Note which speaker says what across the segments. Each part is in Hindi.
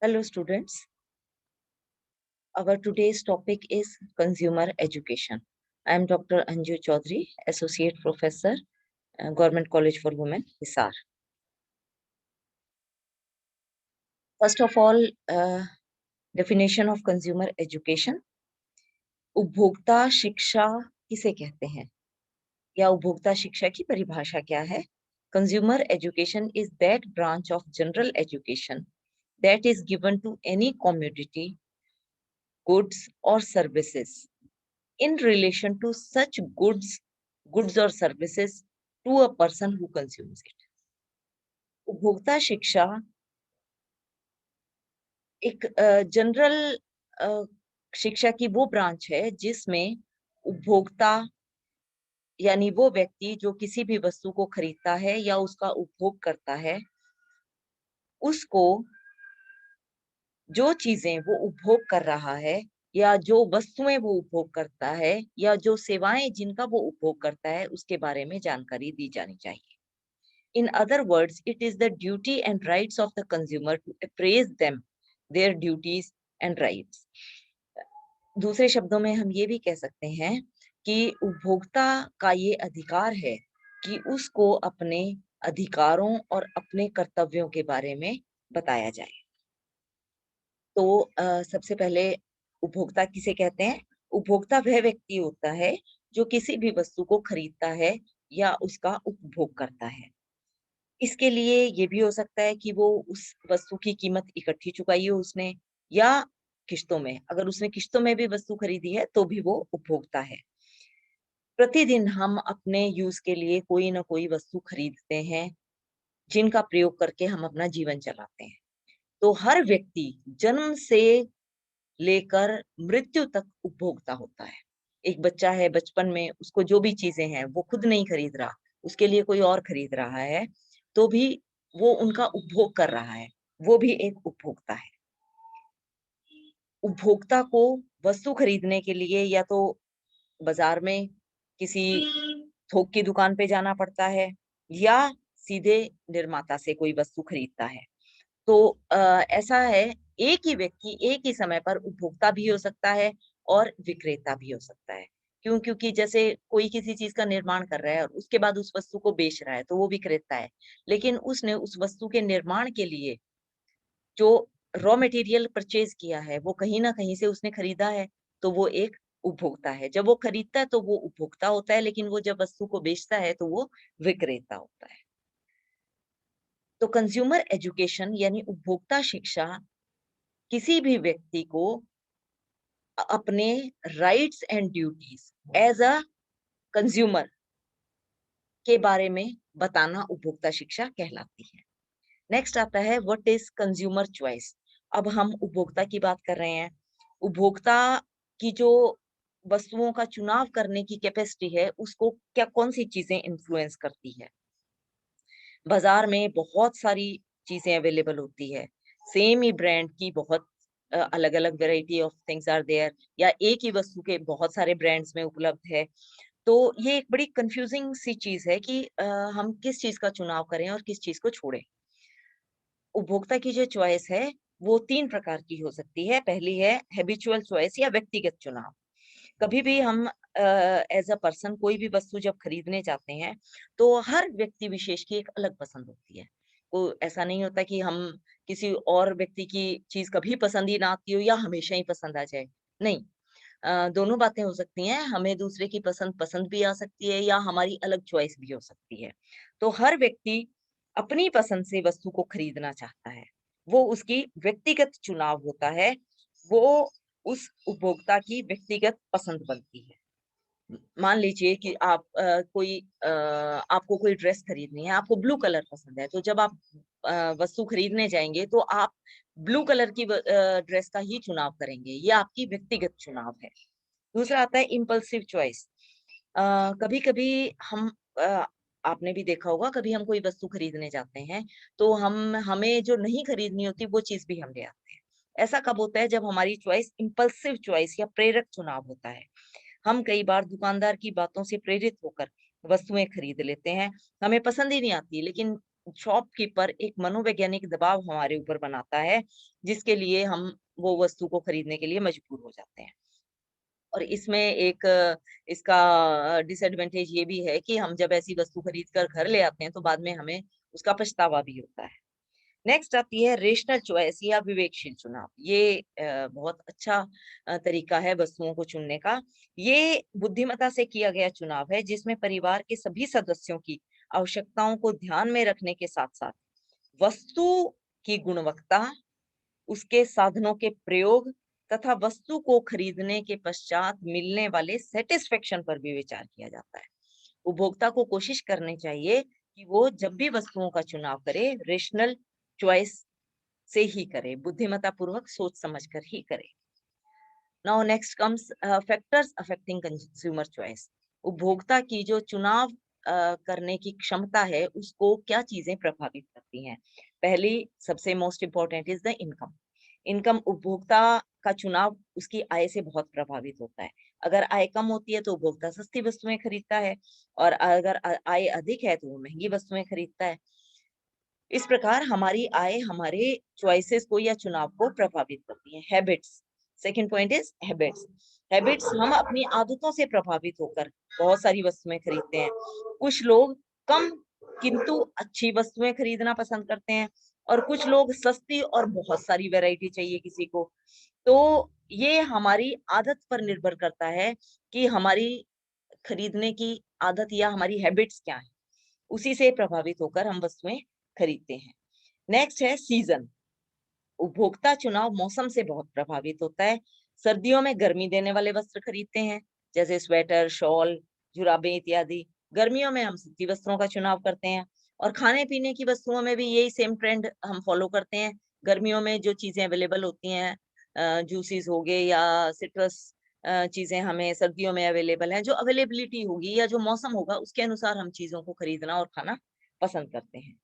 Speaker 1: Hello students, our today's topic is consumer education. I am Dr. Anju Chaudhary, Associate Professor, Government College for Women, Hisar. First of all, definition of consumer education. उपभोक्ता शिक्षा किसे कहते हैं या उपभोक्ता शिक्षा की परिभाषा क्या है? Consumer education is that branch of general education that is given to any commodity, goods or services in relation to such goods or services to a person who consumes it. उपभोक्ता शिक्षा एक जनरल शिक्षा की वो ब्रांच है जिसमें उपभोक्ता यानी वो व्यक्ति जो किसी भी वस्तु को खरीदता है या उसका उपभोग करता है, उसको जो चीजें वो उपभोग कर रहा है या जो वस्तुएं वो उपभोग करता है या जो सेवाएं जिनका वो उपभोग करता है उसके बारे में जानकारी दी जानी चाहिए. In other words, it is the duty and rights of the consumer to appraise them, their duties and rights. दूसरे शब्दों में हम ये भी कह सकते हैं कि उपभोक्ता का ये अधिकार है कि उसको अपने अधिकारों और अपने कर्तव्यों के बारे में बताया जाए. तो सबसे पहले उपभोक्ता किसे कहते हैं? उपभोक्ता वह व्यक्ति होता है जो किसी भी वस्तु को खरीदता है या उसका उपभोग करता है. इसके लिए ये भी हो सकता है कि वो उस वस्तु की कीमत इकट्ठी चुकाई हो उसने या किश्तों में. अगर उसने किश्तों में भी वस्तु खरीदी है तो भी वो उपभोक्ता है. प्रतिदिन हम अपने यूज के लिए कोई ना कोई वस्तु खरीदते हैं जिनका प्रयोग करके हम अपना जीवन चलाते हैं. तो हर व्यक्ति जन्म से लेकर मृत्यु तक उपभोक्ता होता है. एक बच्चा है, बचपन में उसको जो भी चीजें हैं वो खुद नहीं खरीद रहा, उसके लिए कोई और खरीद रहा है, तो भी वो उनका उपभोग कर रहा है, वो भी एक उपभोक्ता है. उपभोक्ता को वस्तु खरीदने के लिए या तो बाजार में किसी थोक की दुकान पे जाना पड़ता है या सीधे निर्माता से कोई वस्तु खरीदता है. तो ऐसा है, एक ही व्यक्ति एक ही समय पर उपभोक्ता भी हो सकता है और विक्रेता भी हो सकता है. क्यों? क्योंकि जैसे कोई किसी चीज का निर्माण कर रहा है और उसके बाद उस वस्तु को बेच रहा है तो वो विक्रेता है. लेकिन उसने उस वस्तु के निर्माण के लिए जो रॉ मटेरियल परचेज किया है वो कहीं ना कहीं से उसने खरीदा है, तो वो एक उपभोक्ता है. जब वो खरीदता है तो वो उपभोक्ता होता है, लेकिन वो जब वस्तु को बेचता है तो वो विक्रेता होता है. तो कंज्यूमर एजुकेशन यानी उपभोक्ता शिक्षा किसी भी व्यक्ति को अपने rights and duties as a consumer के बारे में बताना उपभोक्ता शिक्षा कहलाती है. नेक्स्ट आता है व्हाट इज कंज्यूमर चॉइस. अब हम उपभोक्ता की बात कर रहे हैं. उपभोक्ता की जो वस्तुओं का चुनाव करने की कैपेसिटी है उसको क्या कौन सी चीजें इन्फ्लुएंस करती है? बाजार में बहुत सारी चीजें अवेलेबल होती है. सेम ही ब्रांड की बहुत अलग अलग variety of things are there, या एक ही वस्तु के बहुत सारे ब्रांड्स में उपलब्ध है. तो ये एक बड़ी कंफ्यूजिंग सी चीज है कि हम किस चीज का चुनाव करें और किस चीज को छोड़ें. उपभोक्ता की जो चॉइस है वो 3 प्रकार की हो सकती है. पहली है हैबिचुअल चॉइस या व्यक्तिगत चुनाव. कभी भी हम एज अ पर्सन कोई भी वस्तु जब खरीदने जाते हैं तो हर व्यक्ति विशेष की एक अलग पसंद होती है. तो ऐसा नहीं होता कि हम किसी और व्यक्ति की चीज कभी पसंद ही ना आती हो या हमेशा ही पसंद आ जाए. नहीं, दोनों बातें हो सकती हैं. हमें दूसरे की पसंद पसंद भी आ सकती है या हमारी अलग चॉइस भी हो सकती है. तो हर व्यक्ति अपनी पसंद से वस्तु को खरीदना चाहता है. वो उसकी व्यक्तिगत चुनाव होता है. वो उस उपभोक्ता की व्यक्तिगत पसंद बनती है. मान लीजिए कि आप आपको कोई ड्रेस खरीदनी है, आपको ब्लू कलर पसंद है, तो जब आप वस्तु खरीदने जाएंगे तो आप ब्लू कलर की ड्रेस का ही चुनाव करेंगे. ये आपकी व्यक्तिगत चुनाव है. दूसरा आता है इम्पल्सिव चॉइस. कभी कभी हम आपने भी देखा होगा, कभी हम कोई वस्तु खरीदने जाते हैं तो हम हमें जो नहीं खरीदनी होती वो चीज भी हम ले आते हैं. ऐसा कब होता है? जब हमारी चॉइस इम्पल्सिव चॉइस या प्रेरक चुनाव होता है. हम कई बार दुकानदार की बातों से प्रेरित होकर वस्तुएं खरीद लेते हैं. हमें पसंद ही नहीं आती, लेकिन शॉपकीपर एक मनोवैज्ञानिक दबाव हमारे ऊपर बनाता है, जिसके लिए हम वो वस्तु को खरीदने के लिए मजबूर हो जाते हैं। और इसमें एक इसका डिसएडवांटेज ये भी है कि हम जब ऐसी वस्तु खरीद कर घर ले आते हैं, तो बाद में हमें उसका पछतावा भी होता है। नेक्स्ट आती है रेशनल चॉइस या विवेकशील चुनाव। ये बहुत अच्छा तरीका है वस्तुओं को चुनने का। ये बुद्धिमत्ता से किया गया चुनाव है, जिसमें परिवार के सभी सदस्यों की आवश्यकताओं को ध्यान में रखने के साथ-साथ वस्तु की गुणवत्ता, उसके साधनों के प्रयोग तथा वस्तु को खरीदने के पश्चात मिलने वाले सैटिस्फैक्शन पर भी विचार किया जाता है। उपभोक्ता को कोशिश करनी चाहिए कि वो जब भी वस्तुओं का चुनाव करे, रेशनल चॉइस से ही करे, बुद्धिमत्ता पूर्वक सोच समझ कर ही करे। Now next comes factors affecting consumer choice. उपभोक्ता की जो चुनाव करने की क्षमता है, उसको क्या चीजें प्रभावित करती हैं? पहली सबसे most important is the income. Income उपभोक्ता का चुनाव उसकी आय से बहुत प्रभावित होता है। अगर आय कम होती है तो उपभोक्ता सस्ती वस्तुएं खरीदता है, और अगर आय अधिक है तो वो महंगी वस्तुएं खरीदता है। इस प्रकार हमारी आय हमारे चॉइसेस को या चुनाव को प्रभावित करती है। Habits, second point is habits. Habits, हम अपनी आदतों से प्रभावित होकर बहुत सारी वस्तुएं खरीदते हैं। कुछ लोग कम किंतु अच्छी वस्तुएं खरीदना पसंद करते हैं, और कुछ लोग सस्ती और बहुत सारी वैरायटी चाहिए किसी को। तो ये हमारी आदत पर निर्भर करता है कि हमारी खरीदने की आदत या हमारी हैबिट्स क्या है, उसी से प्रभावित होकर हम वस्तुएं खरीदते हैं। नेक्स्ट है सीजन। उपभोक्ता चुनाव मौसम से बहुत प्रभावित होता है। सर्दियों में गर्मी देने वाले वस्त्र खरीदते हैं, जैसे स्वेटर, शॉल, जुराबें इत्यादि। गर्मियों में हम सूती वस्त्रों का चुनाव करते हैं, और खाने पीने की वस्तुओं में भी यही सेम ट्रेंड हम फॉलो करते हैं। गर्मियों में जो चीजें अवेलेबल होती हैं, जूसेस हो गए या सिट्रस चीजें हमें सर्दियों में अवेलेबल हैं। जो अवेलेबिलिटी होगी या जो मौसम होगा, उसके अनुसार हम चीजों को खरीदना और खाना पसंद करते हैं।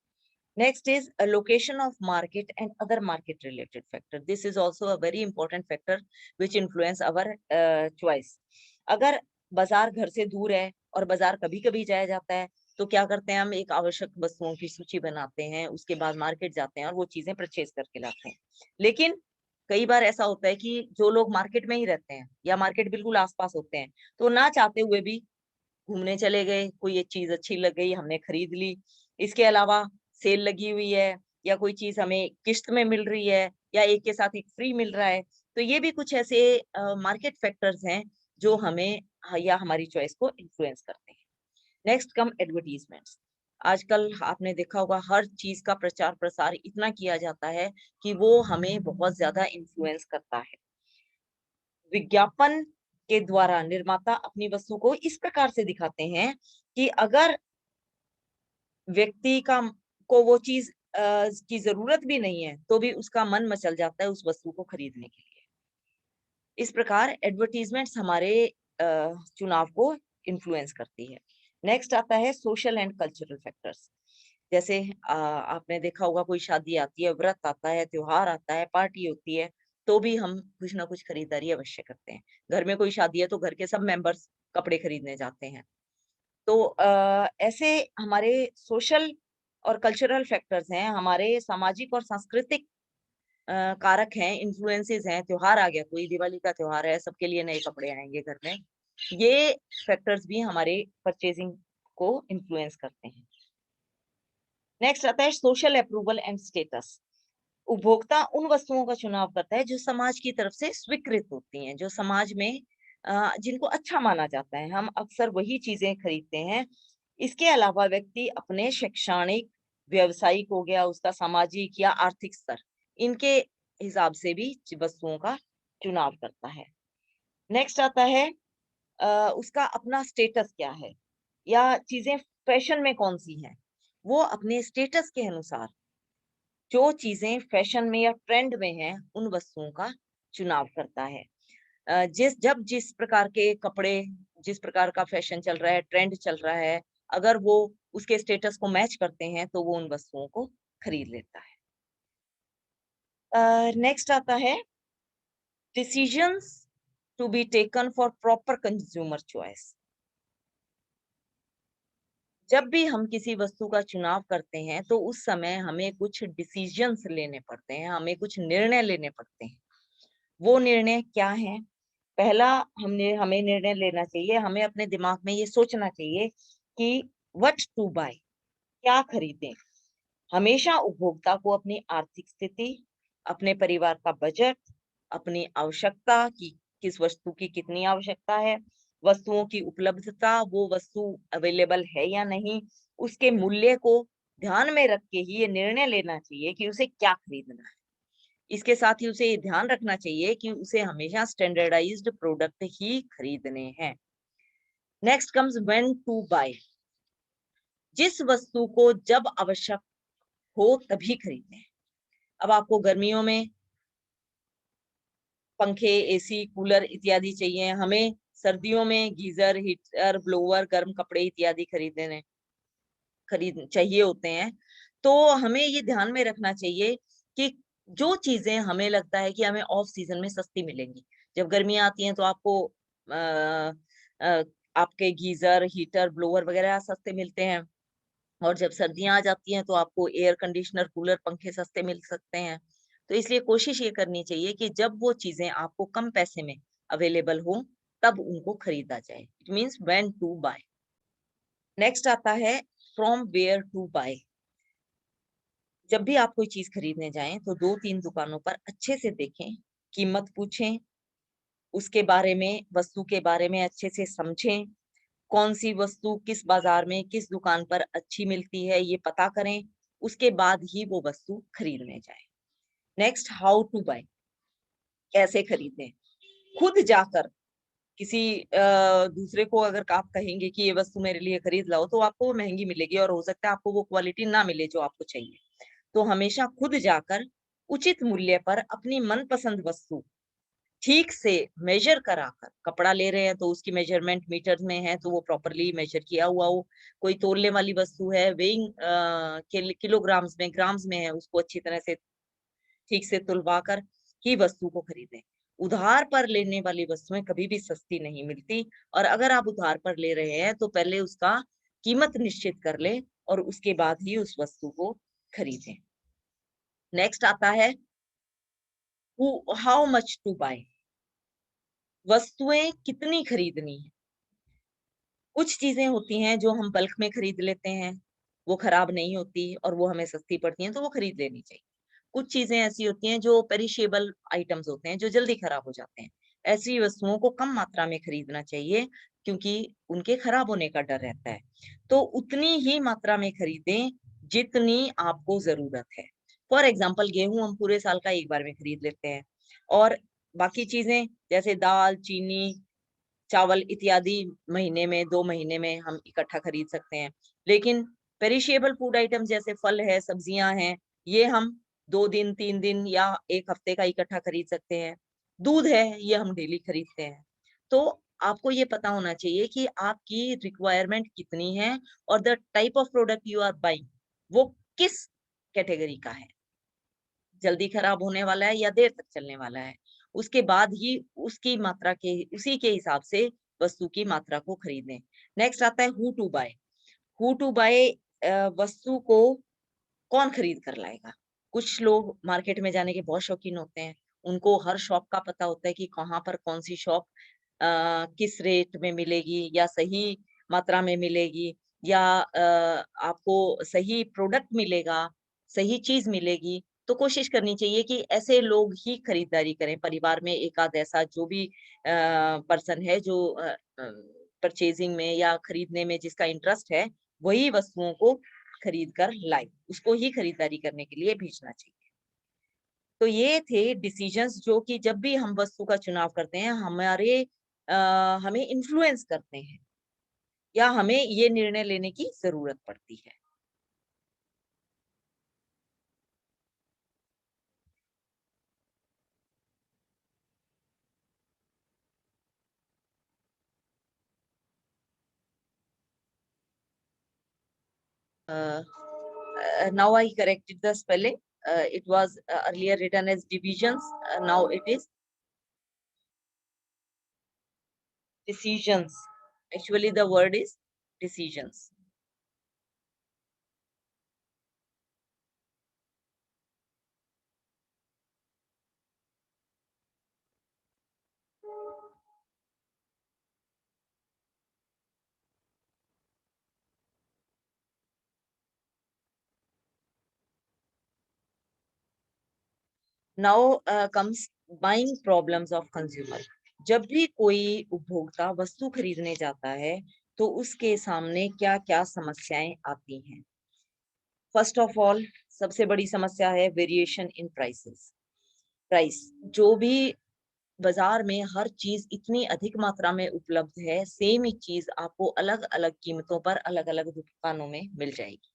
Speaker 1: Next is a location of market and other market related factor. This is also a very important factor which influence our choice. अगर बाजार घर से दूर है और बाजार कभी कभी जाया जाता है, तो क्या करते हैं, हम एक आवश्यक वस्तुओं की सूची बनाते हैं, उसके बाद मार्केट जाते हैं और वो चीजें परचेज करके लाते हैं। लेकिन कई बार ऐसा होता है कि जो लोग मार्केट में ही रहते हैं या मार्केट बिल्कुल आसपास होते हैं, तो ना चाहते हुए भी घूमने चले गए, कोई एक चीज अच्छी लग गई, हमने खरीद ली। इसके अलावा सेल लगी हुई है, या कोई चीज हमें किश्त में मिल रही है, या एक के साथ एक फ्री मिल रहा है, तो ये भी कुछ ऐसे मार्केट फैक्टर्स हैं जो हमें या हमारी चॉइस को इन्फ्लुएंस करते हैं। Next come advertisements. आजकल आपने देखा होगा, हर चीज का प्रचार प्रसार इतना किया जाता है कि वो हमें बहुत ज्यादा इन्फ्लुएंस करता है। विज्ञापन के द्वारा निर्माता अपनी वस्तु को इस प्रकार से दिखाते हैं कि अगर व्यक्ति को वो चीज की जरूरत भी नहीं है, तो भी उसका मन मचल जाता है उस वस्तु को खरीदने के लिए। इस प्रकार एडवर्टीजमेंट्स हमारे चुनाव को इन्फ्लुएंस करती है। नेक्स्ट आता है सोशल एंड कल्चरल फैक्टर्स। जैसे आपने देखा होगा, कोई शादी आती है, व्रत आता है, त्योहार आता है, पार्टी होती है, तो भी हम कुछ ना कुछ खरीदारी अवश्य करते हैं। घर में कोई शादी है तो घर के सब मेंबर्स कपड़े खरीदने जाते हैं। तो ऐसे हमारे सोशल और कल्चरल फैक्टर्स हैं, हमारे सामाजिक और सांस्कृतिक कारक हैं, इन्फ्लुएंसेस हैं। त्योहार आ गया, कोई दिवाली का त्योहार है, सबके लिए नए कपड़े आएंगे घर में। ये फैक्टर्स भी हमारे परचेजिंग को इन्फ्लुएंस करते हैं। नेक्स्ट आता है सोशल अप्रूवल एंड स्टेटस। उपभोक्ता उन वस्तुओं का चुनाव करता है जो समाज की तरफ से स्वीकृत होती हैं, जो समाज में जिनको अच्छा माना जाता है, हम अक्सर वही चीजें खरीदते हैं। इसके अलावा व्यक्ति अपने शैक्षणिक, व्यवसायिक हो गया, उसका सामाजिक या आर्थिक स्तर, इनके हिसाब से भी वस्तुओं का चुनाव करता है। नेक्स्ट आता है उसका अपना स्टेटस क्या है, या चीजें फैशन में कौन सी हैं, वो अपने स्टेटस के अनुसार जो चीजें फैशन में या ट्रेंड में हैं, उन वस्तुओं का चुनाव करता है। जिस प्रकार के कपड़े, जिस प्रकार का फैशन चल रहा है, ट्रेंड चल रहा है, अगर वो उसके स्टेटस को मैच करते हैं, तो वो उन वस्तुओं को खरीद लेता है। नेक्स्ट आता है decisions to be taken for proper consumer choice. जब भी हम किसी वस्तु का चुनाव करते हैं तो उस समय हमें कुछ डिसीजंस लेने पड़ते हैं, हमें कुछ निर्णय लेने पड़ते हैं। वो निर्णय क्या है? पहला हमें निर्णय लेना चाहिए, हमें अपने दिमाग में ये सोचना चाहिए कि व्हाट टू बाय, क्या खरीदें। हमेशा उपभोक्ता को अपनी आर्थिक स्थिति, अपने परिवार का बजट, अपनी आवश्यकता की किस वस्तु की कितनी आवश्यकता है, वस्तुओं की उपलब्धता, वो वस्तु अवेलेबल है या नहीं, उसके मूल्य को ध्यान में रख के ही ये निर्णय लेना चाहिए कि उसे क्या खरीदना है। इसके साथ ही उसे ये ध्यान रखना चाहिए कि उसे हमेशा स्टैंडर्डाइज्ड प्रोडक्ट ही खरीदने हैं। Next comes when to buy. जिस वस्तु को जब आवश्यक हो तभी खरीदें। अब आपको गर्मियों में पंखे, एसी, कूलर इत्यादि चाहिए, हमें सर्दियों में गीजर, हीटर, ब्लोवर, गर्म कपड़े इत्यादि खरीद चाहिए होते हैं। तो हमें ये ध्यान में रखना चाहिए कि जो चीजें हमें लगता है कि हमें ऑफ सीजन में सस्ती मिलेंगी। जब गर्मियां आती हैं तो आपको अ, अ, आपके गीजर, हीटर, ब्लोवर वगैरह सस्ते मिलते हैं, और जब सर्दियां आ जाती हैं तो आपको एयर कंडीशनर, कूलर, पंखे सस्ते मिल सकते हैं। तो इसलिए कोशिश ये करनी चाहिए कि जब वो चीजें आपको कम पैसे में अवेलेबल हो तब उनको खरीदा जाए। It means when to buy. Next आता है फ्रॉम वेयर टू बाय। जब भी आप कोई चीज खरीदने जाएं तो 2-3 दुकानों पर अच्छे से देखें, कीमत पूछें, उसके बारे में, वस्तु के बारे में अच्छे से समझें, कौन सी वस्तु किस बाजार में, किस दुकान पर अच्छी मिलती है, ये पता करें। उसके बाद ही वो वस्तु खरीदने जाएं। Next, how to buy. कैसे खरीदें? खुद जाकर किसी दूसरे को अगर आप कहेंगे कि ये वस्तु मेरे लिए खरीद लाओ तो आपको वो महंगी मिलेगी और हो सकता है आपको वो क्वालिटी ना मिले जो आपको चाहिए। तो हमेशा खुद जाकर उचित मूल्य पर अपनी मनपसंद वस्तु ठीक से मेजर कराकर, कपड़ा ले रहे हैं तो उसकी मेजरमेंट मीटर में है तो वो प्रॉपरली मेजर किया हुआ हो, कोई तोलने वाली वस्तु है, वेइंग किलोग्राम्स में, ग्राम्स में है, उसको अच्छी तरह से ठीक से तुलवा कर ही वस्तु को खरीदें। उधार पर लेने वाली वस्तुएं कभी भी सस्ती नहीं मिलती, और अगर आप उधार पर ले रहे हैं तो पहले उसका कीमत निश्चित कर लें और उसके बाद ही उस वस्तु को खरीदें। नेक्स्ट आता है हाउ मच टू बाय। वस्तुएं कितनी खरीदनी है? कुछ चीजें होती हैं जो हम बल्क में खरीद लेते हैं, वो खराब नहीं होती और वो हमें सस्ती पड़ती हैं तो वो खरीद लेनी चाहिए। कुछ चीजें ऐसी होती हैं जो पेरिशेबल आइटम्स होते हैं, जो जल्दी खराब हो जाते हैं। ऐसी वस्तुओं को कम मात्रा में खरीदना चाहिए क्योंकि उनके खराब होने का डर रहता है। तो उतनी ही मात्रा में खरीदें जितनी आपको जरूरत है। फॉर एग्जाम्पल, गेहूं हम पूरे साल का एक बार में खरीद लेते हैं, और बाकी चीजें जैसे दाल, चीनी, चावल इत्यादि महीने में, 2 महीने में हम इकट्ठा खरीद सकते हैं। लेकिन पेरिशेबल फूड आइटम जैसे फल है, सब्जियां हैं, ये हम 2 दिन, 3 दिन या एक हफ्ते का इकट्ठा खरीद सकते हैं। दूध है, ये हम डेली खरीदते हैं। तो आपको ये पता होना चाहिए कि आपकी रिक्वायरमेंट कितनी है और the type of product you are buying वो किस कैटेगरी का है, जल्दी खराब होने वाला है या देर तक चलने वाला है। उसके बाद ही उसकी मात्रा के उसी के हिसाब से वस्तु की मात्रा को खरीदें। नेक्स्ट आता है who to buy. Who to buy, वस्तु को कौन खरीद कर लाएगा? कुछ लोग मार्केट में जाने के बहुत शौकीन होते हैं। उनको हर शॉप का पता होता है कि कहाँ पर कौन सी शॉप किस रेट में मिलेगी या सही मात्रा में मिलेगी, या आपको सही प्रोडक्ट मिलेगा, सही चीज मिलेगी। तो कोशिश करनी चाहिए कि ऐसे लोग ही खरीदारी करें। परिवार में एक आध ऐसा जो भी पर्सन है जो परचेजिंग में या खरीदने में जिसका इंटरेस्ट है, वही वस्तुओं को खरीद कर लाए, उसको ही खरीदारी करने के लिए भेजना चाहिए। तो ये थे डिसीजंस जो कि जब भी हम वस्तु का चुनाव करते हैं हमें इन्फ्लुएंस करते हैं या हमें ये निर्णय लेने की जरूरत पड़ती है। Now I corrected the spelling. It was earlier written as divisions. Now it is decisions. Actually, the word is decisions. Now comes buying problems of consumer. जब भी कोई उपभोक्ता वस्तु खरीदने जाता है तो उसके सामने क्या क्या समस्याएं आती हैं। फर्स्ट ऑफ ऑल, सबसे बड़ी समस्या है वेरिएशन इन प्राइसेस। प्राइस, जो भी बाजार में हर चीज इतनी अधिक मात्रा में उपलब्ध है, सेम ही चीज आपको अलग अलग कीमतों पर अलग अलग दुकानों में मिल जाएगी।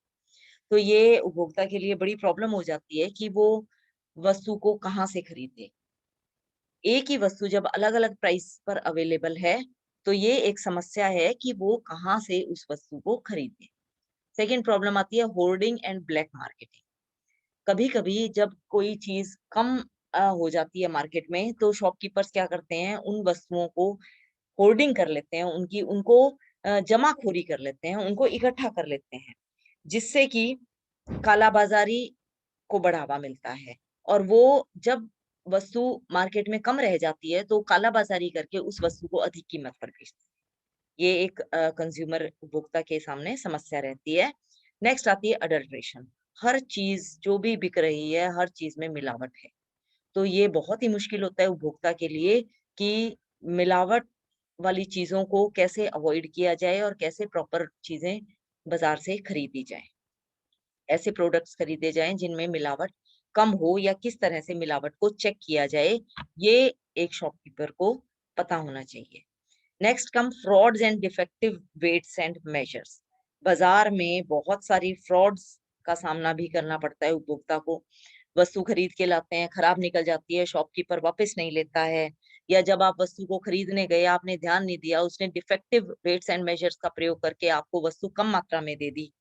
Speaker 1: तो ये उपभोक्ता के लिए बड़ी प्रॉब्लम हो जाती है कि वो वस्तु को कहाँ से खरीदे। एक ही वस्तु जब अलग अलग प्राइस पर अवेलेबल है तो ये एक समस्या है कि वो कहाँ से उस वस्तु को खरीदे। सेकेंड प्रॉब्लम आती है होर्डिंग एंड ब्लैक मार्केटिंग। कभी कभी जब कोई चीज कम हो जाती है मार्केट में तो शॉपकीपर्स क्या करते हैं, उन वस्तुओं को होर्डिंग कर लेते हैं, उनकी उनको जमाखोरी कर लेते हैं, उनको इकट्ठा कर लेते हैं, जिससे कि कालाबाजारी को बढ़ावा मिलता है। और वो जब वस्तु मार्केट में कम रह जाती है तो कालाबाजारी करके उस वस्तु को अधिक कीमत पर बेचते हैं। ये एक कंज्यूमर उपभोक्ता के सामने समस्या रहती है। नेक्स्ट आती है अडल्ट्रेशन। हर चीज जो भी बिक रही है, हर चीज में मिलावट है। तो ये बहुत ही मुश्किल होता है उपभोक्ता के लिए कि मिलावट वाली चीजों को कैसे अवॉइड किया जाए और कैसे प्रॉपर चीजें बाजार से खरीदी जाए। ऐसे प्रोडक्ट्स खरीदे जाएं जिनमें मिलावट कम हो, या किस तरह से मिलावट को चेक किया जाए, ये एक शॉपकीपर को पता होना चाहिए। Next come frauds and defective weights and measures. बाजार में बहुत सारी फ्रॉड्स का सामना भी करना पड़ता है उपभोक्ता को। वस्तु खरीद के लाते हैं, खराब निकल जाती है, शॉपकीपर वापस नहीं लेता है, या जब आप वस्तु को खरीदने गए आपने ध्यान नहीं दिया, उसने डिफेक्टिव वेट्स एंड मेजर्स का प्रयोग करके आपको वस्तु कम मात्रा में दे दी।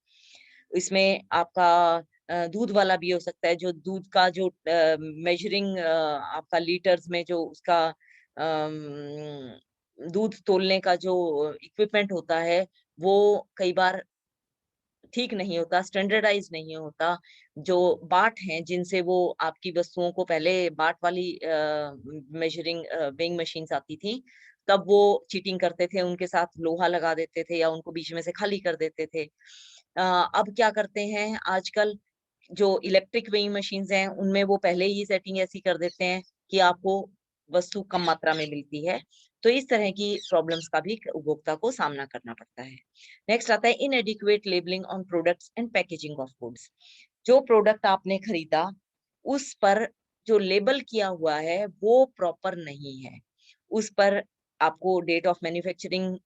Speaker 1: इसमें आपका दूध वाला भी हो सकता है, जो दूध का जो मेजरिंग आपका लीटर्स में जो उसका दूध तोलने का जो इक्विपमेंट होता है, वो कई बार ठीक नहीं होता, स्टैंडर्डाइज नहीं होता। जो बाट हैं जिनसे वो आपकी वस्तुओं को, पहले बाट वाली मेजरिंग वेइंग मशीन्स आती थी, तब वो चीटिंग करते थे, उनके साथ लोहा लगा देते थे या उनको बीच में से खाली कर देते थे। अब क्या करते हैं आजकल, जो इलेक्ट्रिक वेइंग मशीन्स हैं उनमें वो पहले ही सेटिंग ऐसी कर देते हैं कि आपको वस्तु कम मात्रा में मिलती है। तो इस तरह की प्रॉब्लम्स का भी उपभोक्ता को सामना करना पड़ता है। नेक्स्ट आता है इनएडिक्वेट labelling on products and packaging of goods. जो प्रोडक्ट आपने खरीदा उस पर जो लेबल किया हुआ है वो प्रॉपर नहीं है। उस पर आपको date of manufacturing,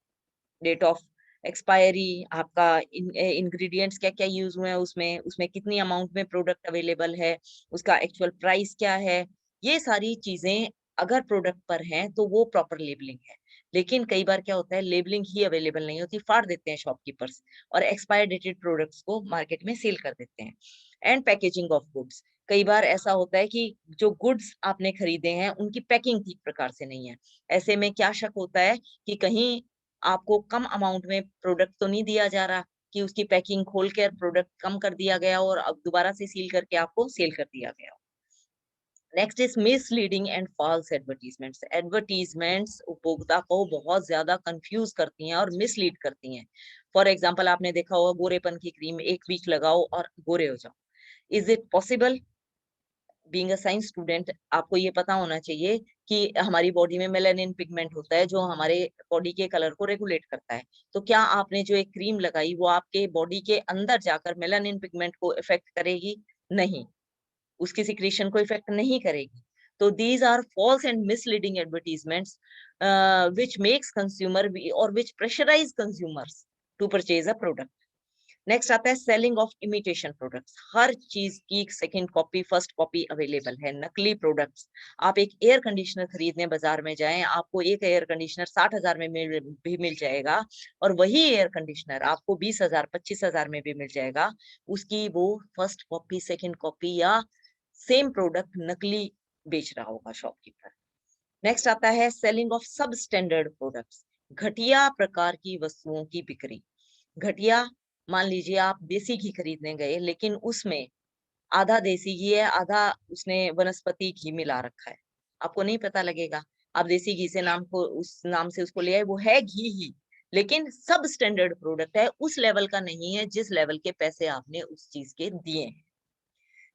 Speaker 1: date of expiry, आपका इंग्रेडिएंट्स क्या क्या यूज हुए हैं उसमें, उसमें कितनी अमाउंट में प्रोडक्ट अवेलेबल है, उसका एक्चुअल प्राइस क्या है, ये सारी चीजें अगर प्रोडक्ट पर हैं तो वो प्रॉपर लेबलिंग है। लेकिन कई बार क्या होता है, लेबलिंग ही अवेलेबल नहीं होती, फाड़ देते हैं शॉपकीपर्स और एक्सपायर डेटेड प्रोडक्ट्स को मार्केट में सेल कर देते हैं। And packaging of goods. कई बार ऐसा होता है कि जो गुड्स आपने खरीदे हैं उनकी पैकिंग ठीक प्रकार से नहीं है। ऐसे में क्या शक होता है कि कहीं आपको कम अमाउंट में प्रोडक्ट तो नहीं दिया जा रहा, कि उसकी पैकिंग खोल कर प्रोडक्ट कम कर दिया गया और अब दोबारा से सील करके आपको सेल कर दिया गया। Next is misleading and false advertisements. Advertisements उपभोक्ता को बहुत ज्यादा कंफ्यूज करती हैं और मिसलीड करती हैं। फॉर एग्जांपल, आपने देखा होगा गोरेपन की क्रीम, 1 वीक लगाओ और गोरे हो जाओ। Is it possible? Being a science student आपको ये पता होना चाहिए कि हमारी बॉडी में मेलानिन पिगमेंट होता है जो हमारे बॉडी के कलर को रेगुलेट करता है। तो क्या आपने जो एक क्रीम लगाई वो आपके बॉडी के अंदर जाकर मेलानिन पिगमेंट को इफेक्ट करेगी? नहीं, उसकी सिक्रीशन को इफेक्ट नहीं करेगी। तो these are false and misleading advertisements which makes consumer or which pressurize consumers to purchase a product. Next आता है सेलिंग ऑफ इमिटेशन प्रोडक्ट्स। हर चीज की second copy, first copy available है, नकली प्रोडक्ट्स। आप एक एयर कंडीशनर खरीदने बाजार में जाएं, आपको एक एयर कंडीशनर 60,000 में भी मिल जाएगा, और वही एयर कंडीशनर आपको 20,000 25,000 में भी मिल जाएगा। उसकी वो फर्स्ट कॉपी, सेकंड कॉपी या सेम प्रोडक्ट नकली बेच रहा होगा शॉपकीपर। नेक्स्ट आता है सेलिंग ऑफ सब स्टैंडर्ड प्रोडक्ट्स। घटिया प्रकार की वस्तुओं की बिक्री। घटिया, मान लीजिए आप देसी घी खरीदने गए लेकिन उसमें आधा देसी घी है, आधा उसने वनस्पति घी मिला रखा है, आपको नहीं पता लगेगा। आप देसी घी से नाम को उस नाम से उसको ले आए, वो है घी ही, लेकिन सब स्टैंडर्ड प्रोडक्ट है, उस लेवल का नहीं है जिस लेवल के पैसे आपने उस चीज के दिए हैं।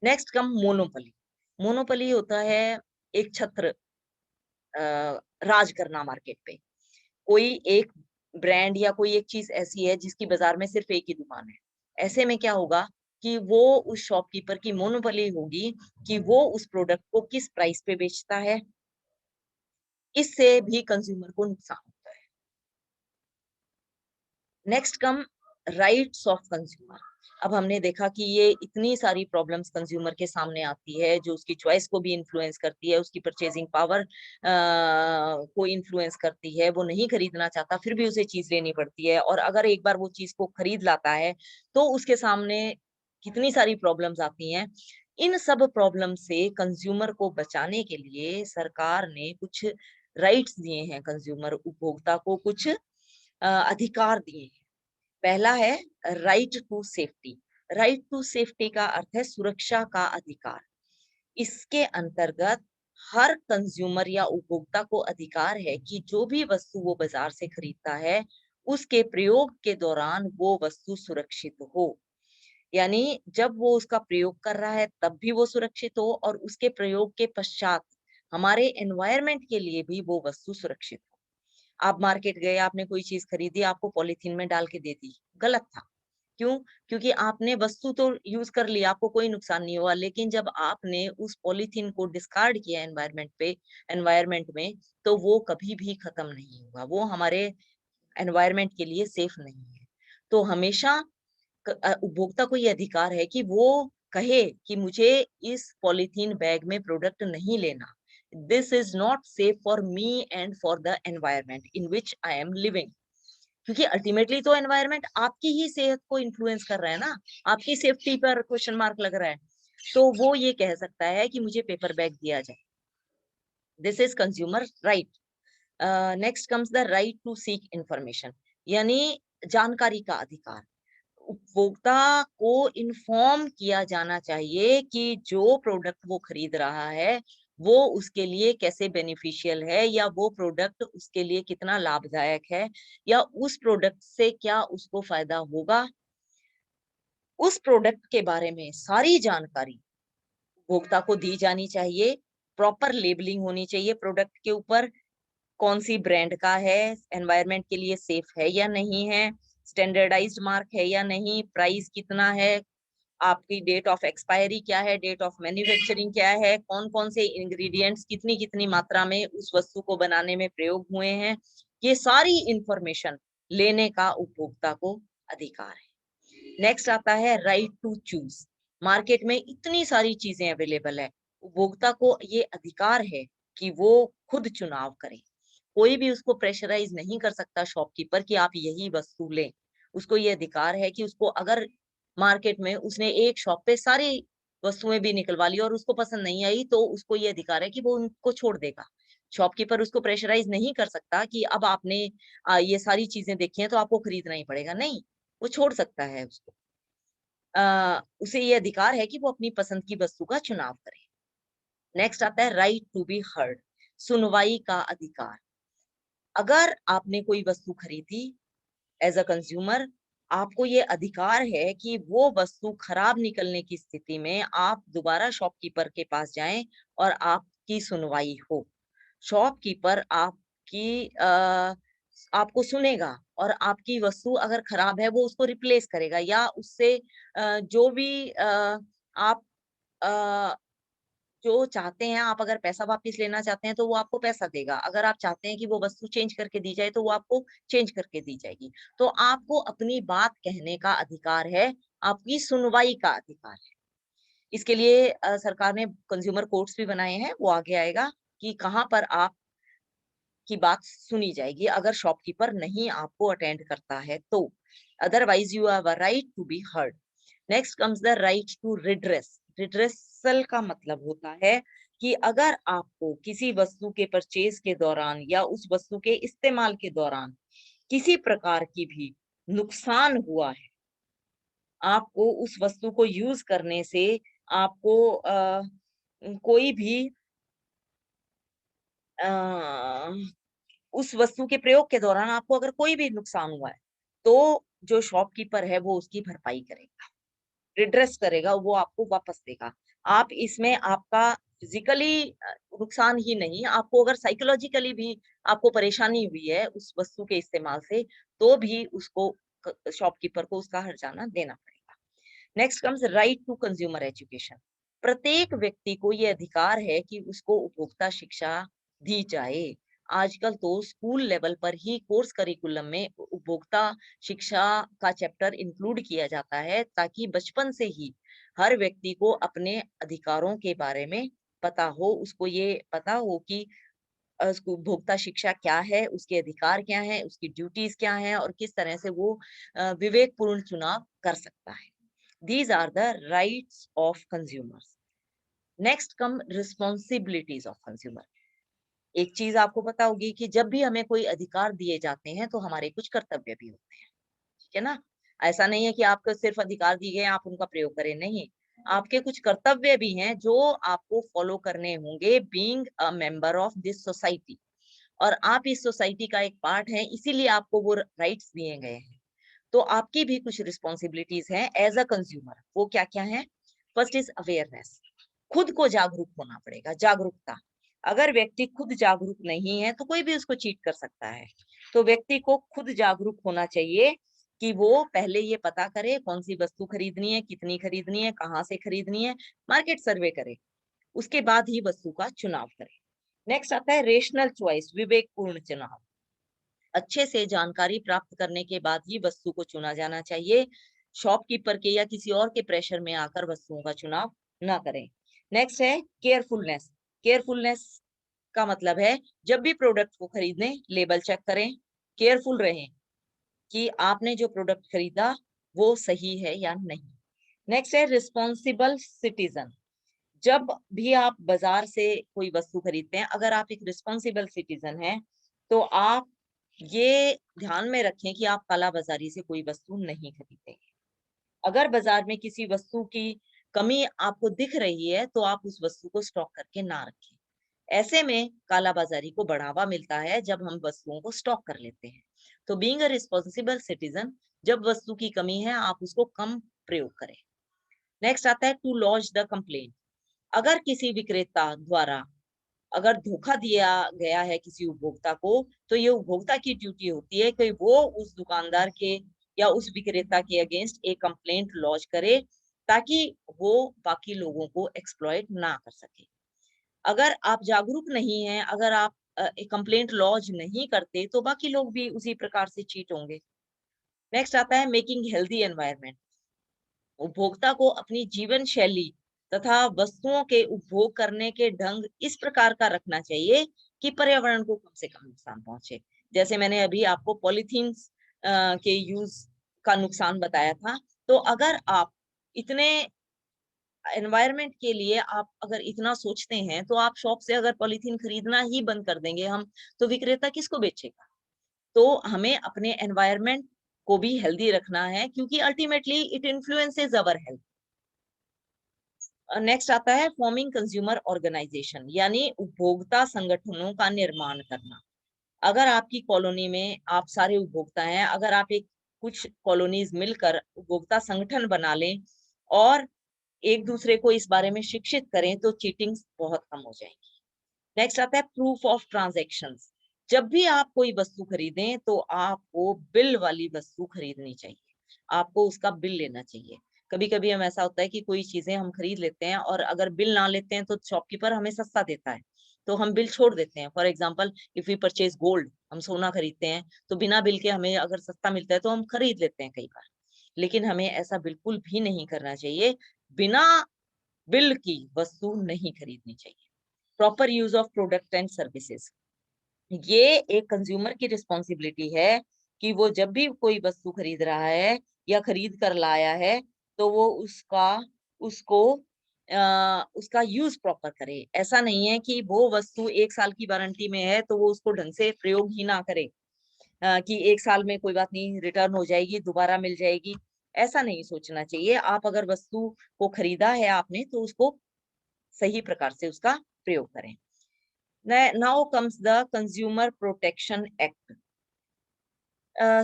Speaker 1: Next come monopoly. मोनोपोली होता है एक छत्र राज करना मार्केट पे। कोई एक ब्रांड या कोई एक चीज ऐसी है जिसकी बाजार में सिर्फ एक ही दुकान है। ऐसे में क्या होगा कि वो उस शॉपकीपर की मोनोपोली होगी कि वो उस प्रोडक्ट को किस प्राइस पे बेचता है। इससे भी कंज्यूमर को नुकसान होता है। Next come rights of consumer. अब हमने देखा कि ये इतनी सारी प्रॉब्लम्स कंज्यूमर के सामने आती है जो उसकी चॉइस को भी इन्फ्लुएंस करती है, उसकी परचेजिंग पावर को इन्फ्लुएंस करती है। वो नहीं खरीदना चाहता फिर भी उसे चीज लेनी पड़ती है, और अगर एक बार वो चीज को खरीद लाता है तो उसके सामने कितनी सारी प्रॉब्लम्स आती हैं। इन सब प्रॉब्लम से कंज्यूमर को बचाने के लिए सरकार ने कुछ राइट्स दिए हैं, कंज्यूमर उपभोक्ता को कुछ अधिकार दिए हैं। पहला है right to safety. Right to safety का अर्थ है सुरक्षा का अधिकार। इसके अंतर्गत हर कंज्यूमर या उपभोक्ता को अधिकार है कि जो भी वस्तु वो बाजार से खरीदता है उसके प्रयोग के दौरान वो वस्तु सुरक्षित हो। यानी जब वो उसका प्रयोग कर रहा है तब भी वो सुरक्षित हो, और उसके प्रयोग के पश्चात हमारे एनवायरनमेंट के लिए भी वो वस्तु सुरक्षित हो। आप मार्केट गए, आपने कोई चीज खरीदी, आपको पॉलीथीन में डाल के दे दी, गलत था। क्यों? क्योंकि आपने वस्तु तो यूज कर लिया, आपको कोई नुकसान नहीं हुआ, लेकिन जब आपने उस पॉलीथीन को डिस्कार्ड किया एनवायरनमेंट में, तो वो कभी भी खत्म नहीं होगा, वो हमारे एनवायरनमेंट के लिए सेफ नहीं है। तो हमेशा उपभोक्ता को ये अधिकार है कि वो कहे कि मुझे इस पॉलीथीन बैग में प्रोडक्ट नहीं लेना। This is not safe for me and for the environment in which I am living. क्योंकि अल्टीमेटली तो एनवायरनमेंट आपकी ही सेहत को इन्फ्लुएंस कर रहा है ना, आपकी सेफ्टी पर क्वेश्चन मार्क लग रहा है। तो वो ये कह सकता है कि मुझे पेपर बैग दिया जाए। This is consumer right. Next comes the right to seek information, यानी जानकारी का अधिकार। उपभोक्ता को इन्फॉर्म किया जाना चाहिए कि जो प्रोडक्ट वो खरीद रहा है वो उसके लिए कैसे बेनिफिशियल है, या वो प्रोडक्ट उसके लिए कितना लाभदायक है, या उस प्रोडक्ट से क्या उसको फायदा होगा। उस प्रोडक्ट के बारे में सारी जानकारी उपभोक्ता को दी जानी चाहिए। प्रॉपर लेबलिंग होनी चाहिए प्रोडक्ट के ऊपर, कौन सी ब्रांड का है, एनवायरनमेंट के लिए सेफ है या नहीं है, स्टैंडर्डाइज्ड मार्क है या नहीं, प्राइस कितना है, आपकी डेट ऑफ एक्सपायरी क्या है, डेट ऑफ मैन्युफैक्चरिंग क्या है, कौन कौन से इंग्रेडिएंट्स कितनी कितनी मात्रा में उस वस्तु को बनाने में प्रयोग हुए हैं। ये सारी इंफॉर्मेशन लेने का उपभोक्ता को अधिकार है। नेक्स्ट आता है राइट टू चूज। मार्केट में इतनी सारी चीजें अवेलेबल है, उपभोक्ता को ये अधिकार है कि वो खुद चुनाव करे। कोई भी उसको प्रेशराइज नहीं कर सकता शॉपकीपर कि आप यही वस्तु लें। उसको ये अधिकार है कि उसको अगर मार्केट में उसने एक शॉप पे सारी वस्तुएं भी निकलवा ली और उसको पसंद नहीं आई, तो उसको ये अधिकार है कि वो उनको छोड़ देगा। शॉपकीपर उसको प्रेशराइज नहीं कर सकता कि अब आपने ये सारी चीजें देखी हैं तो आपको खरीदना ही पड़ेगा, नहीं। वो छोड़ सकता है उसको। उसे ये अधिकार है कि वो अपनी पसंद की वस्तु का चुनाव करे। नेक्स्ट आता है राइट टू बी हर्ड, सुनवाई का अधिकार। अगर आपने कोई वस्तु खरीदी एज अ कंज्यूमर, आपको ये अधिकार है कि वो वस्तु खराब निकलने की स्थिति में आप दोबारा शॉपकीपर के पास जाएं और आपकी सुनवाई हो। शॉपकीपर आपको सुनेगा, और आपकी वस्तु अगर खराब है वो उसको रिप्लेस करेगा, या उससे जो भी आप अ, जो चाहते हैं, आप अगर पैसा वापस लेना चाहते हैं तो वो आपको पैसा देगा। अगर आप चाहते हैं कि वो वस्तु चेंज करके दी जाए तो वो आपको चेंज करके दी जाएगी। तो आपको अपनी बात कहने का अधिकार है, आपकी सुनवाई का अधिकार है। इसके लिए सरकार ने कंज्यूमर कोर्ट्स भी बनाए हैं, वो आगे आएगा कि कहाँ पर आप की बात सुनी जाएगी अगर शॉपकीपर नहीं आपको अटेंड करता है तो। Otherwise you have a right to be heard. Next comes the right to redress. Redressal का मतलब होता है कि अगर आपको किसी वस्तु के परचेज के दौरान या उस वस्तु के इस्तेमाल के दौरान किसी प्रकार की भी नुकसान हुआ है, आपको उस वस्तु को यूज करने से आपको कोई भी अ, उस वस्तु के प्रयोग के दौरान आपको अगर कोई भी नुकसान हुआ है, तो जो शॉपकीपर है वो उसकी भरपाई करेगा, रिड्रेस करेगा, वो आपको वापस देगा। आप इसमें आपका फिजिकली नुकसान ही नहीं, आपको अगर साइकोलॉजिकली भी आपको परेशानी हुई है उस वस्तु के इस्तेमाल से, तो भी उसको शॉपकीपर को उसका हर्जाना देना पड़ेगा। Next comes right to consumer education. प्रत्येक व्यक्ति को ये अधिकार है कि उसको उपभोक्ता शिक्षा दी जाए। आजकल तो स्कूल लेवल पर ही कोर्स करिकुलम में उपभोक्ता शिक्षा का चैप्टर इंक्लूड किया जाता है, ताकि बचपन से ही हर व्यक्ति को अपने अधिकारों के बारे में पता हो, उसको ये पता हो कि उसको उपभोक्ता शिक्षा क्या है, उसके अधिकार क्या हैं, उसकी ड्यूटीज क्या हैं और किस तरह से वो विवेकपूर्ण चुनाव कर सकता है। These are the rights of consumers. Next come responsibilities of consumer. एक चीज आपको पता होगी कि जब भी हमें कोई अधिकार दिए जाते हैं तो हमारे कुछ कर्तव्य भी होते हैं, ठीक है ना? ऐसा नहीं है कि आपको सिर्फ अधिकार दिए गए आप उनका प्रयोग करें, नहीं। आपके कुछ कर्तव्य भी हैं जो आपको फॉलो करने होंगे, being a member of this society. और आप इस सोसाइटी का एक पार्ट हैं, इसीलिए आपको वो राइट्स दिए गए हैं। तो आपकी भी कुछ रिस्पॉन्सिबिलिटीज हैं एज अ कंज्यूमर। वो क्या क्या है? First is awareness. खुद को जागरूक होना पड़ेगा, जागरूकता। अगर व्यक्ति खुद जागरूक नहीं है तो कोई भी उसको चीट कर सकता है। तो व्यक्ति को खुद जागरूक होना चाहिए कि वो पहले ये पता करे कौन सी वस्तु खरीदनी है, कितनी खरीदनी है, कहाँ से खरीदनी है, मार्केट सर्वे करे, उसके बाद ही वस्तु का चुनाव करे। नेक्स्ट आता है रेशनल चॉइस, विवेकपूर्ण चुनाव। अच्छे से जानकारी प्राप्त करने के बाद ही वस्तु को चुना जाना चाहिए। शॉपकीपर के या किसी और के प्रेशर में आकर वस्तुओं का चुनाव ना करें। नेक्स्ट है केयरफुलनेस। केयरफुलनेस का मतलब है जब भी प्रोडक्ट को खरीदें लेबल चेक करें, केयरफुल रहें कि आपने जो प्रोडक्ट खरीदा वो सही है या नहीं। नेक्स्ट है रिस्पॉन्सिबल सिटीजन। जब भी आप बाजार से कोई वस्तु खरीदते हैं, अगर आप एक रिस्पॉन्सिबल सिटीजन हैं, तो आप ये ध्यान में रखें कि आप कालाबाजारी से कोई वस्तु नहीं खरीदेंगे। अगर बाजार में किसी वस्तु की कमी आपको दिख रही है, तो आप उस वस्तु को स्टॉक करके ना रखें। ऐसे में कालाबाजारी को बढ़ावा मिलता है जब हम वस्तुओं को स्टॉक कर लेते हैं। तो बीइंग अ रिस्पॉन्सिबल सिटीजन, जब वस्तु की कमी है आप उसको कम प्रयोग करें। नेक्स्ट आता है टू लॉन्च द कंप्लेंट। अगर किसी विक्रेता द्वारा अगर धोखा दिया गया है किसी उपभोक्ता को, तो ये उपभोक्ता की ड्यूटी होती है कि वो उस दुकानदार के या उस विक्रेता के अगेंस्ट एक कंप्लेंट लॉन्च करे, ताकि वो बाकी लोगों को एक्सप्लॉइट ना कर सके। अगर आप जागरूक नहीं हैं, अगर आप एक कंप्लेंट लॉन्च नहीं करते, तो बाकी लोग भी उसी प्रकार से चीट होंगे। नेक्स्ट आता है मेकिंग हेल्दी एनवायरनमेंट। उपभोक्ता को अपनी जीवन शैली तथा वस्तुओं के उपभोग करने के ढंग इस प्रकार का रखना चाहिए कि पर्यावरण को कम से कम नुकसान पहुंचे। जैसे मैंने अभी आपको पॉलीथीन के यूज का नुकसान बताया था। तो अगर आप इतने एनवायरनमेंट के लिए आप अगर इतना सोचते हैं, तो आप शॉप से अगर पॉलीथीन खरीदना ही बंद कर देंगे हम, तो विक्रेता किसको बेचेगा? तो हमें अपने एनवायरनमेंट को भी हेल्दी रखना है, क्योंकि ultimately it influences our health. Next आता है फॉर्मिंग कंज्यूमर ऑर्गेनाइजेशन, यानी उपभोक्ता संगठनों का निर्माण करना। अगर आपकी कॉलोनी में आप सारे उपभोक्ता हैं, अगर आप एक कुछ कॉलोनीज मिलकर उपभोक्ता संगठन बना लें और एक दूसरे को इस बारे में शिक्षित करें, तो चीटिंग बहुत कम हो जाएगी। नेक्स्ट आता है प्रूफ ऑफ ट्रांजैक्शंस। जब भी आप कोई वस्तु खरीदें, तो आपको बिल वाली वस्तु खरीदनी चाहिए, आपको उसका बिल लेना चाहिए। कभी कभी हम ऐसा होता है कि कोई चीजें हम खरीद लेते हैं और अगर बिल ना लेते हैं तो शॉपकीपर हमें सस्ता देता है, तो हम बिल छोड़ देते हैं। For example, if we purchase gold, हम सोना खरीदते हैं, तो बिना बिल के हमें अगर सस्ता मिलता है तो हम खरीद लेते हैं कई बार। लेकिन हमें ऐसा बिल्कुल भी नहीं करना चाहिए। बिना बिल की वस्तु नहीं खरीदनी चाहिए। Proper use of product and services, ये एक कंज्यूमर की रिस्पॉन्सिबिलिटी है कि वो जब भी कोई वस्तु खरीद रहा है या खरीद कर लाया है, तो वो उसको उसका यूज प्रॉपर करे। ऐसा नहीं है कि वो वस्तु 1 साल की वारंटी में है तो वो उसको ढंग से प्रयोग ही ना करे, कि 1 साल में कोई बात नहीं, रिटर्न हो जाएगी, दोबारा मिल जाएगी। ऐसा नहीं सोचना चाहिए। आप अगर वस्तु को खरीदा है आपने, तो उसको सही प्रकार से उसका प्रयोग करें। Now comes the consumer protection act,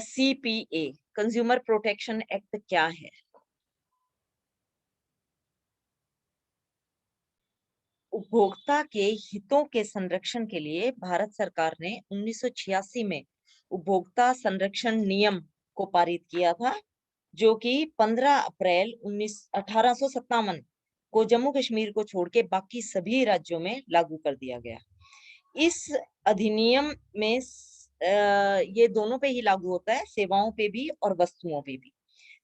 Speaker 1: CPA. Consumer protection act क्या है? उपभोक्ता के हितों के संरक्षण के लिए भारत सरकार ने 1986 में उपभोक्ता संरक्षण नियम को पारित किया था, जो कि 15 अप्रैल 1857 को जम्मू कश्मीर को छोड़ के बाकी सभी राज्यों में लागू कर दिया गया। इस अधिनियम में ये दोनों पे ही लागू होता है, सेवाओं पे भी और वस्तुओं पे भी।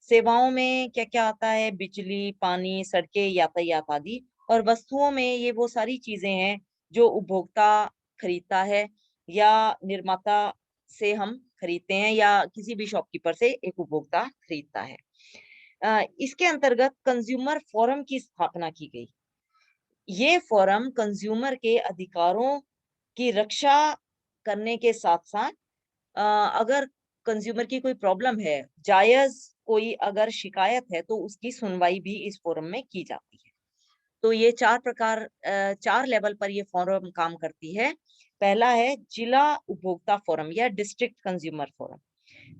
Speaker 1: सेवाओं में क्या क्या आता है? बिजली, पानी, सड़कें, यातायात आदि। और वस्तुओं में ये वो सारी चीजें हैं जो उपभोक्ता खरीदता है या निर्माता से हम खरीदते हैं या किसी भी शॉपकीपर से एक उपभोक्ता खरीदता है। इसके अंतर्गत कंज्यूमर फोरम की स्थापना की गई। ये फोरम कंज्यूमर के अधिकारों की रक्षा करने के साथ-साथ अगर कंज्यूमर की कोई प्रॉब्लम है, जायज़ कोई अगर शिकायत है, तो उसकी सुनवाई भी इस फोरम में की जाती है। तो ये 4 लेवल पर ये फोरम काम करती है। पहला है जिला उपभोक्ता फोरम या डिस्ट्रिक्ट कंज्यूमर फोरम।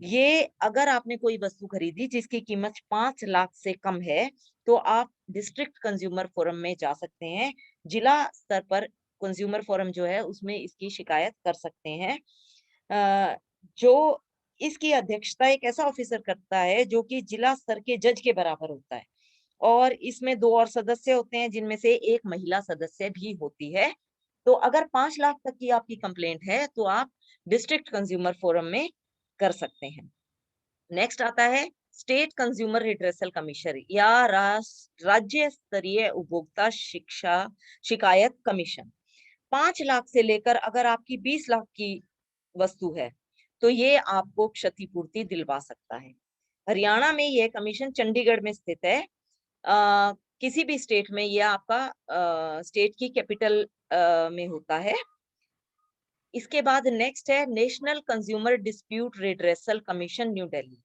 Speaker 1: ये अगर आपने कोई वस्तु खरीदी जिसकी कीमत 5 लाख से कम है, तो आप डिस्ट्रिक्ट कंज्यूमर फोरम में जा सकते हैं। जिला स्तर पर कंज्यूमर फोरम जो है उसमें इसकी शिकायत कर सकते हैं। जो इसकी अध्यक्षता एक ऐसा ऑफिसर करता है जो कि जिला स्तर के जज के बराबर होता है और इसमें 2 और सदस्य होते हैं जिनमें से एक महिला सदस्य भी होती है। तो अगर 5 लाख तक की आपकी कंप्लेंट है, तो आप डिस्ट्रिक्ट कंज्यूमर फोरम में कर सकते हैं। नेक्स्ट आता है स्टेट कंज्यूमर रिड्रेसल कमीशन या राज्य स्तरीय उपभोक्ता शिक्षा शिकायत कमीशन। 5 लाख से लेकर अगर आपकी 20 लाख की वस्तु है, तो ये आपको क्षतिपूर्ति दिलवा सकता है। हरियाणा में यह कमीशन चंडीगढ़ में स्थित है। किसी भी स्टेट में यह आपका स्टेट की कैपिटल में होता है। इसके बाद नेक्स्ट है national consumer dispute redressal commission new Delhi.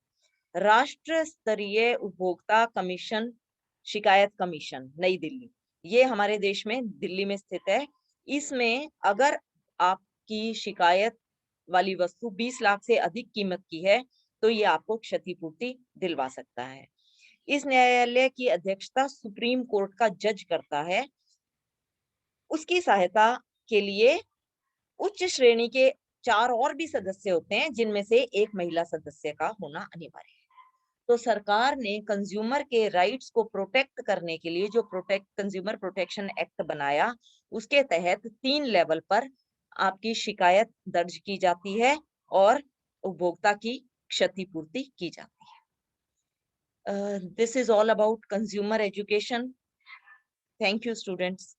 Speaker 1: राष्ट्र स्तरीय उपभोक्ता कमीशन शिकायत कमीशन नई दिल्ली। ये हमारे देश में दिल्ली में स्थित है। इसमें अगर आपकी शिकायत वाली वस्तु 20 लाख से अधिक कीमत की है, तो ये आपको क्षतिपूर्ति दिलवा सकता है। इस न्यायालय की अध्यक्षता सुप्रीम कोर्ट का जज करता है। उसकी सहायता के लिए उच्च श्रेणी के 4 और भी सदस्य होते हैं, जिनमें से एक महिला सदस्य का होना अनिवार्य है। तो सरकार ने कंज्यूमर के राइट्स को प्रोटेक्ट करने के लिए जो कंज्यूमर प्रोटेक्शन एक्ट बनाया, उसके तहत 3 लेवल पर आपकी शिकायत दर्ज की जाती है और उपभोक्ता की क्षतिपूर्ति की जाती है। This is all about consumer education. Thank you students.